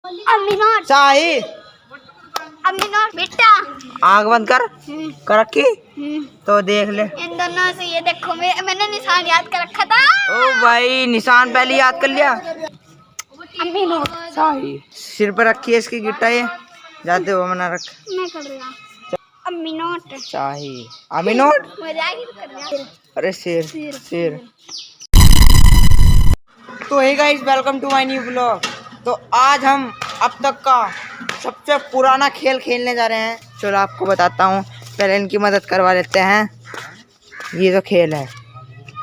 शाही बेटा आग बंद कर रखी तो देख ले। इन दोनों से ये देखो मैंने निशान याद कर रखा था। ओ भाई निशान पहले याद कर लिया। शाही सिर पर रखी है इसकी गिट्टा, ये जाते हो मना रख। मैं कर रहा अम्मी नोट शाही अम्मी नोट मजाक ही कर रहा। अरे शेर। तो hey guys welcome to my new blog. तो आज हम अब तक का सबसे पुराना खेल खेलने जा रहे हैं। चलो आपको बताता हूँ, पहले इनकी मदद करवा लेते हैं। ये जो खेल है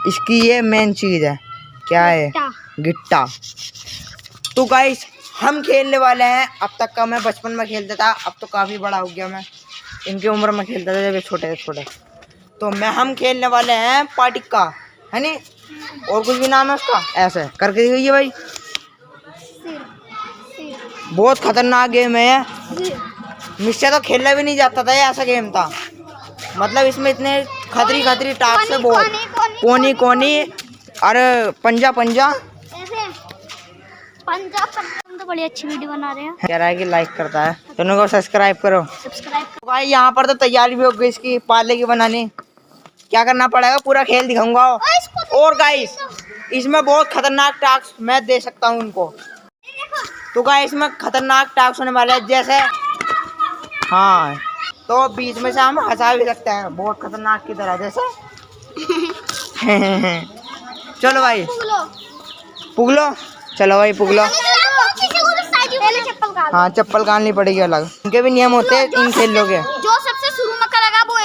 इसकी ये मेन चीज़ है, क्या है? गिट्टा। तो गाइस हम खेलने वाले हैं, अब तक का मैं बचपन में खेलता था, अब तो काफ़ी बड़ा हो गया मैं, इनकी उम्र में खेलता था जब ये छोटे छोटे। तो हम खेलने वाले हैं पाटिका, है नी? और कुछ भी नाम है उसका, ऐसे करके दिखाइए भाई। बहुत खतरनाक गेम है ये, मुझसे तो खेलना भी नहीं जाता था, ये ऐसा गेम था। मतलब इसमें इतने खतरी टास्क है, बहुत कोनी अरे पंजा तो बड़ी अच्छी वीडियो बना रहे हैं। कह रहा है कि लाइक करता है, दोनों को सब्सक्राइब करो। तो भाई यहाँ पर तो तैयारी भी हो गई इसकी पाले की बनानी। क्या करना पड़ेगा पूरा खेल दिखाऊंगा। और गाइस इसमें बहुत खतरनाक टास्क मैं दे सकता हूँ उनको। तो गाइस इसमें खतरनाक टास्क होने वाले हैं, जैसे हाँ तो बीच में से हम हंसा भी सकते हैं, बहुत खतरनाक की तरह जैसे चलो भाई पुगलो, चलो भाई पुगलो। हाँ चप्पल काटनी पड़ेगी अलग, इनके भी नियम होते हैं इन खेलों के। जो सबसे शुरू में करेगा वो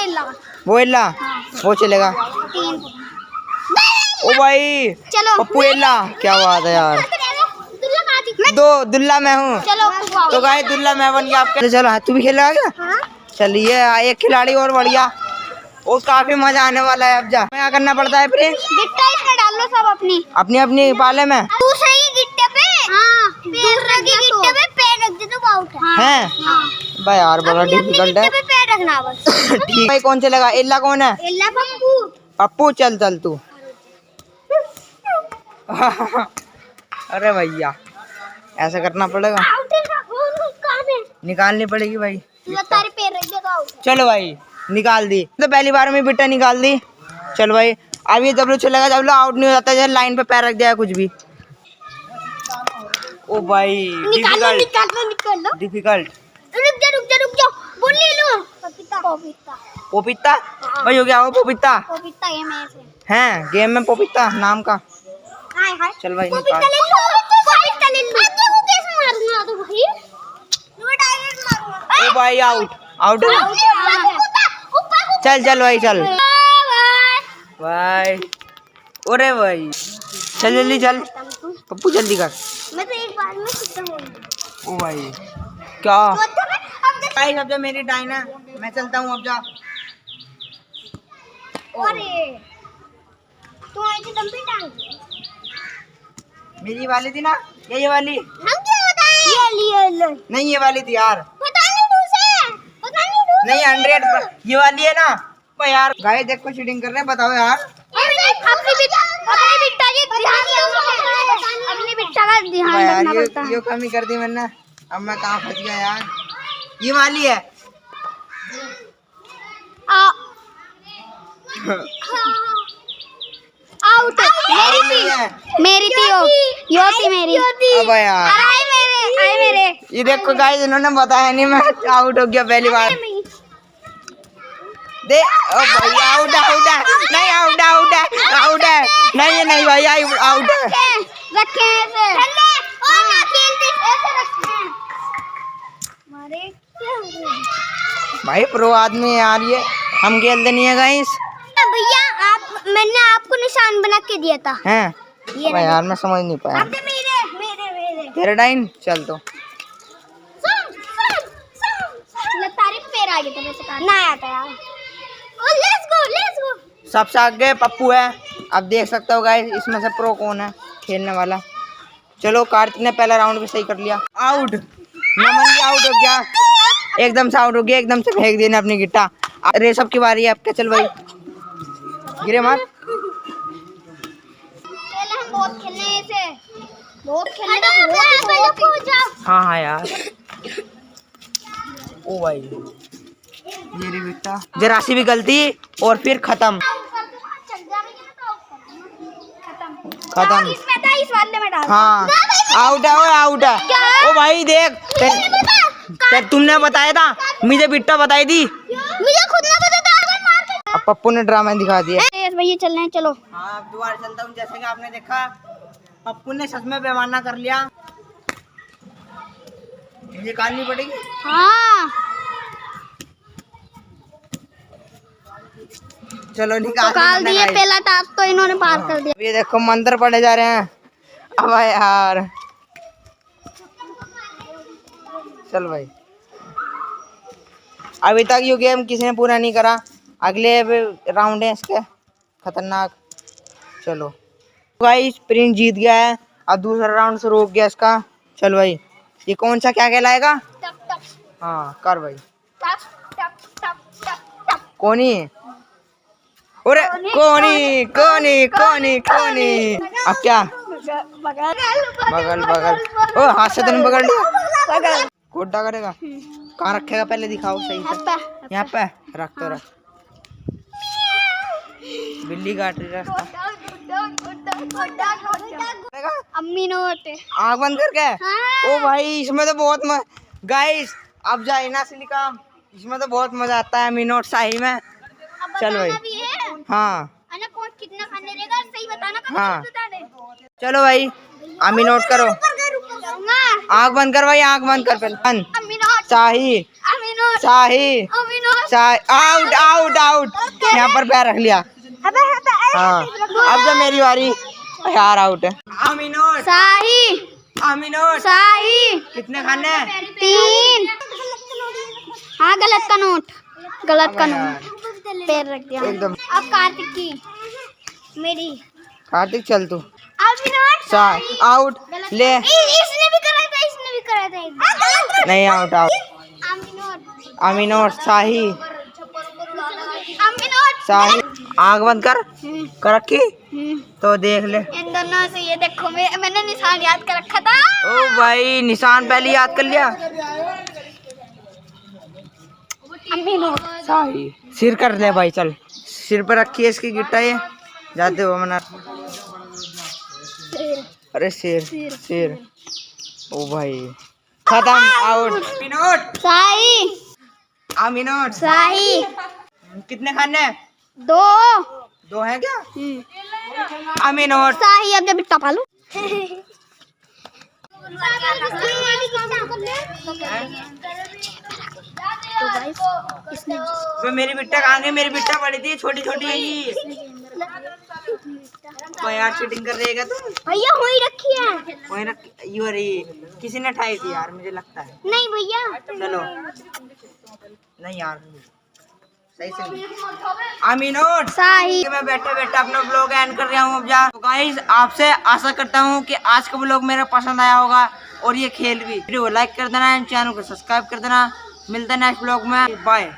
एल्ला वो चलेगा। ओ भाई पप्पू एल्ला, क्या बात है यार। दुल्ला मैं हूँ। तो गाइस दुल्ला मैं बन गया आपके। चलो तू भी खेलेगा क्या? चलिए एक खिलाड़ी और बढ़िया, और काफी मजा आने वाला है। अब जा क्या करना पड़ता है फिर? गिट्टा इसमें डाल लो सब अपनी पाले में। दूसरे की गिट्टे पे दूसरे की गिट्टे पे पैर रख दे तो आउट है। भाई यार बड़ा डिफिकल्ट है। पैर रखना बस। ठीक भाई कौन चलेगा? एल्ला कौन है? एल्ला पप्पू चल तू। अरे भैया ऐसा करना पड़ेगा, निकालनी पड़ेगी भाई। पैर रख दे तो आउट। चलो भाई निकाल दी, तो पहली बार में बिट्टा निकाल दी। चलो भाई अब ये जब लोग चलेगा, जब लोग आउट नहीं हो जाता है, लाइन पे पैर रख दिया कुछ भी। ओ भाई निकाल लो। डिफिकल्ट। रुक जा बोल ले लो। पोपिता भाई हो गया वो पोपिता गेम है ऐसे हैं, गेम में पोपिता नाम का। हाय चल भाई निकाल। पोपिता ले लो। वो कैसे मारूंगा तो भाई, वो डायरेक्ट मारूंगा। ओ भाई आउट चल भाई चल भाई। अरे भाई चल जल्दी चल पप्पू जल्दी कर। मैं तो एक बार में खत्म हो। ओ भाई क्या भाई, अब जा मेरी टाइम है, मैं चलता हूँ अब जा। अरे तू ऐसे दम पे टांग मेरी वाली थी ना, ये वाली हम क्या बताएं? ये नहीं, ये वाली थी यार। बता नहीं 100 ये वाली है ना भाई यार। गाइस देखो चीटिंग कर रहे हैं, बताओ यार। अपनी बिट्टा का ध्यान रखना पड़ता है। ये कमी कर दी मैंने, अब मैं कहाँ फंस गया यार। ये वाली है आउट। मेरी थी यो थी मेरी। अब यार आए मेरे ये देखो गाइस इन्होंने बताया नहीं, मैं आउट हो गया पहली बार। दे ओ भाई आउट है नहीं, आउट है नहीं भाई आउट है। रखे ऐसे और ना खेलते ऐसे रखे भाई प्रो आदमी यार, ये हम खेलते नहीं है गाइस। भैया मैंने आपको निशान बना के दिया था। हैं भाई यार मैं समझ नहीं पाया। मेरे तेरा टाइम चल तो तारीफ पैर आगे तो वैसे ना आता यार। लेट्स गो सबसे आगे पप्पू है। अब देख सकते हो गाइस इसमें से प्रो कौन है खेलने वाला। चलो कार्तिक ने पहला राउंड भी सही कर लिया। आउट नमन भी आउट हो गया, एकदम से आउट हो गया, एकदम से फेंक दिया अपनी गिट्टा। अरे सबकी बारी है आपका। चल भाई गिरे मत। पहले हम बहुत खेलने ऐसे बहुत खेलना। हाँ हाँ यार। ओ भाई ये रे बेटा, जरा सी भी गलती और फिर खत्म खत्म। इसमें था, इस वाले में डाल। हाँ आउट है, वो आउट है। ओ भाई देख, तुमने बताया था, मुझे बिट्टा बताई थी, मुझे खुद ना पता था। अब पप्पू ने ड्रामा दिखा दिया। भैया चल रहे हैं, चलो। हाँ अब दोबारा चलता हूँ। जैसे कि आपने देखा, पप्पू ने सच में बेईमाना कर लिया, निकालनी पड़ेगी। हाँ चलो निकाल दिए, पहला टास्क तो इन्होंने पार कर दिया। ये देखो मंत्र पढ़े जा रहे हैं। अब यार चल भाई, अभी तक ये गेम किसी ने पूरा नहीं करा, अगले राउंड है इसके खतरनाक। चलो भाई प्रिंस जीत गया है, अब दूसरा राउंड से रोक गया इसका। चल भाई ये कौन सा क्या कहलाएगा? हाँ कर भाई। कोनी, अरे कोनी कोनी कोनी कोनी। अब क्या? बगल बगल। ओ हाथ से तूने पकड़ लिया, गोड्डा करेगा। कहाँ रखेगा पहले दिखाओ सही से। यहाँ पे रख तो रख। बिल्ली काट रही रास्ता। अम्मी नोट। आँख बंद करके। हाँ। ओ भाई इसमें तो बहुत गाइस अब जाए ना असली काम, इसमें तो बहुत मजा आता है मिनोट शाही में। चल भाई। हाँ कौन कितना खाने देगा सही बताना। हाँ चलो भाई आमी नोट करो। आँख बंद कर भाई, आँख बंद कर पहले। शाही शाही शाही। Out out out. यहाँ पर पैर रख लिया। हाँ अब जब मेरी बारी। यार आउट है। आमीनोट शाही। आमीनोट शाही। कितने खाने? 3। हाँ गलत का नोट, गलत का नोट पैर रख दिया एकदम। अब कार्तिक की मेरी। कार्तिक चल तू। अमीनोट शाही आउट ले। इसने भी करा था, इसने भी करा था। नहीं आउट आउट। अमीनोट आमीनोट शाही अमीनोट शाही। आँख बंद कर रखी तो देख ले। इन दोनों से ये देखो, मैंने निशान याद कर रखा था। ओ भाई निशान पहले याद कर लिया। अमीनोट शाही सिर कर ले भाई, चल सिर पर रखी है इसकी गिट्टा। ये जाते हो मना। अरे सिर सिर। ओ भाई खत्म आउट। आमीनोट शाही। आमीनोट शाही। कितने खाने? 2 है क्या? आमीनोट शाही। अब जब बिट्टा पालू। वो मेरी बिट्टा कहाँ गई? मेरी बिट्टा बड़ी थी, छोटी छोटी है ये। तो यार चीटिंग कर रहेगा तू। भैया वही रखी है। वही रख यू। अरे किसी ने उठाई थी यार, मुझे लगता है। नहीं भैया चलो नहीं यार सही से नहीं। आमीनोट शाही। मैं बैठे बैठे अपना ब्लॉग एंड कर रहा हूँ अब जा। तो गाइस आपसे आशा करता हूँ कि आज का ब्लॉग मेरा पसंद आया होगा और ये खेल भी। वीडियो को लाइक कर देना, चैनल को सब्सक्राइब कर देना। मिलते हैं नेक्स्ट ब्लॉग में। बाय।